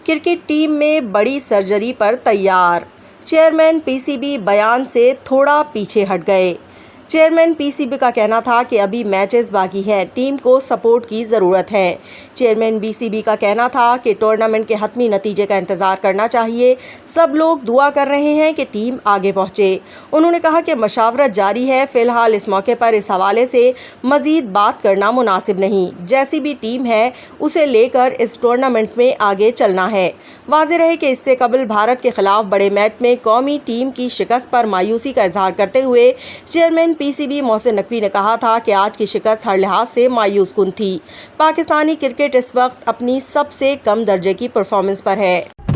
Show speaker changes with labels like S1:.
S1: Cricket team में बड़ी surgery पर तैयार। चेयरमैन पीसीबी बयान से थोड़ा पीछे हट गए। चेयरमैन पीसीबी का कहना था कि अभी मैचेस बाकी हैं, टीम को सपोर्ट की ज़रूरत है। चेयरमैन पीसीबी का कहना था कि टूर्नामेंट के हतमी नतीजे का इंतज़ार करना चाहिए। सब लोग दुआ कर रहे हैं कि टीम आगे पहुंचे। उन्होंने कहा कि मशावरत जारी है। फिलहाल इस मौके पर इस हवाले से मज़ीद बात करना मुनासिब नहीं। जैसी भी टीम है उसे लेकर इस टूर्नामेंट में आगे चलना है। वाज़ेह रहे कि इससे कबल भारत के खिलाफ बड़े मैच में कौमी टीम की शिकस्त पर मायूसी का इजहार करते हुए चेयरमैन पीसीबी मोहसिन नकवी ने कहा था कि आज की शिकस्त हर लिहाज से मायूस कुन थी। पाकिस्तानी क्रिकेट इस वक्त अपनी सबसे कम दर्जे की परफॉर्मेंस पर है।